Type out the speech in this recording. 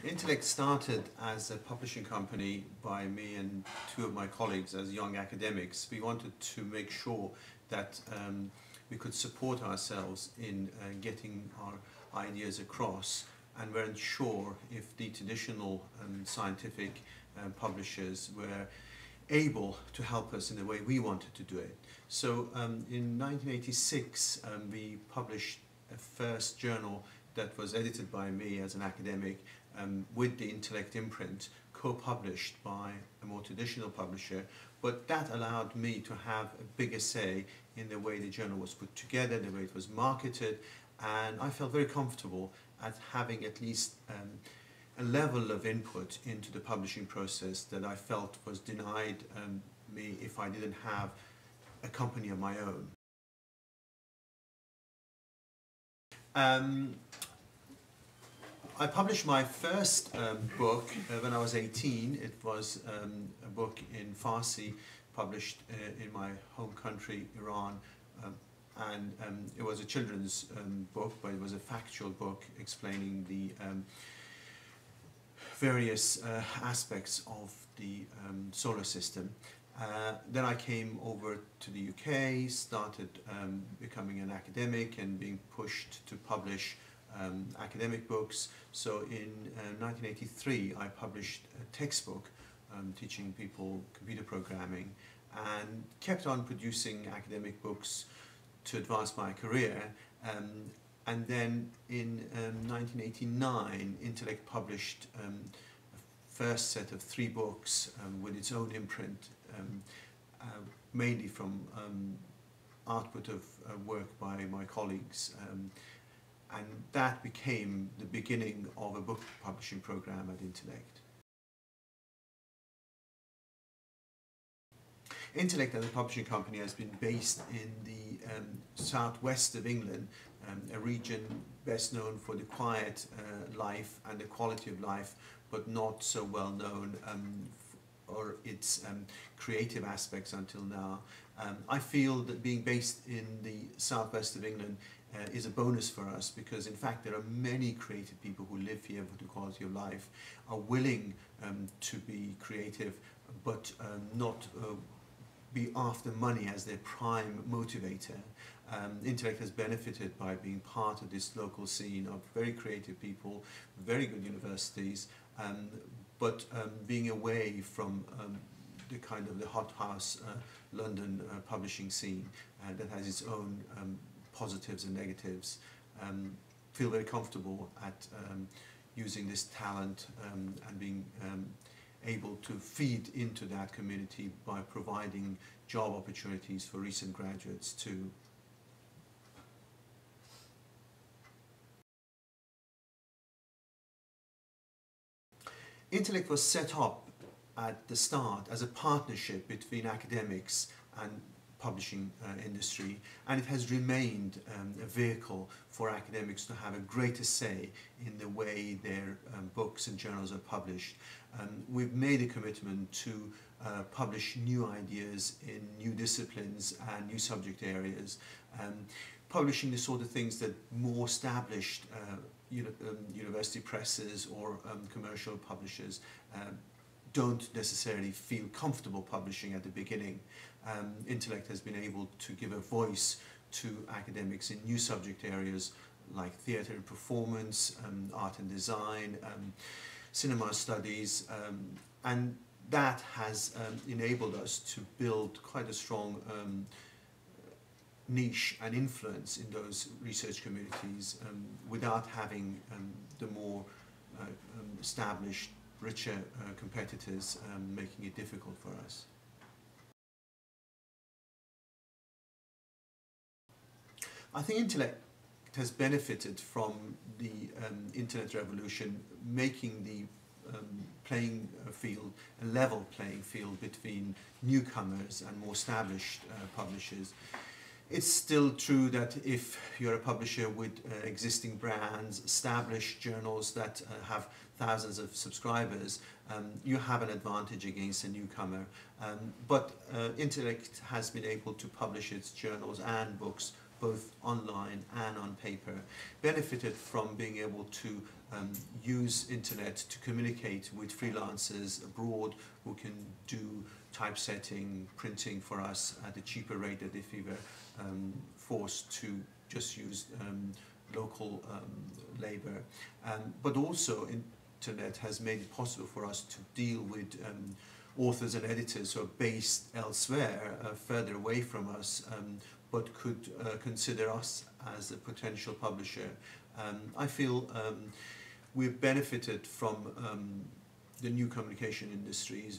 Intellect started as a publishing company by me and two of my colleagues as young academics. We wanted to make sure that we could support ourselves in getting our ideas across, and weren't sure if the traditional scientific publishers were able to help us in the way we wanted to do it. So in 1986 we published a first journal that was edited by me as an academic with the Intellect imprint, co-published by a more traditional publisher, but that allowed me to have a bigger say in the way the journal was put together, the way it was marketed, and I felt very comfortable at having at least a level of input into the publishing process that I felt was denied me if I didn't have a company of my own. I published my first book when I was 18. It was a book in Farsi, published in my home country, Iran, and it was a children's book, but it was a factual book explaining the various aspects of the solar system. Then I came over to the UK, started becoming an academic and being pushed to publish academic books. So in 1983 I published a textbook teaching people computer programming, and kept on producing academic books to advance my career. And then in 1989 Intellect published a first set of 3 books with its own imprint, mainly from output of work by my colleagues, and that became the beginning of a book publishing program at Intellect. Intellect as a publishing company has been based in the southwest of England, a region best known for the quiet life and the quality of life, but not so well known or its creative aspects until now. I feel that being based in the southwest of England is a bonus for us, because in fact there are many creative people who live here for the quality of life, are willing to be creative, but not be after money as their prime motivator. Intellect has benefited by being part of this local scene of very creative people, very good universities, but being away from the kind of the hothouse London publishing scene that has its own positives and negatives. Feel very comfortable at using this talent and being able to feed into that community by providing job opportunities for recent graduates too. Intellect was set up at the start as a partnership between academics and publishing industry, and it has remained a vehicle for academics to have a greater say in the way their books and journals are published. We've made a commitment to publish new ideas in new disciplines and new subject areas, publishing the sort of things that more established university presses or commercial publishers don't necessarily feel comfortable publishing at the beginning. Intellect has been able to give a voice to academics in new subject areas like theatre and performance, art and design, cinema studies, and that has enabled us to build quite a strong niche and influence in those research communities without having the more established, richer competitors making it difficult for us. I think Intellect has benefited from the internet revolution, making the playing field a level playing field between newcomers and more established publishers. It's still true that if you're a publisher with existing brands, established journals that have thousands of subscribers, you have an advantage against a newcomer. But Intellect has been able to publish its journals and books both online and on paper, benefited from being able to use internet to communicate with freelancers abroad who can do typesetting, printing for us at a cheaper rate than if we were forced to just use local labour. But also internet has made it possible for us to deal with authors and editors who are based elsewhere, further away from us, but could consider us as a potential publisher. I feel we've benefited from the new communication industries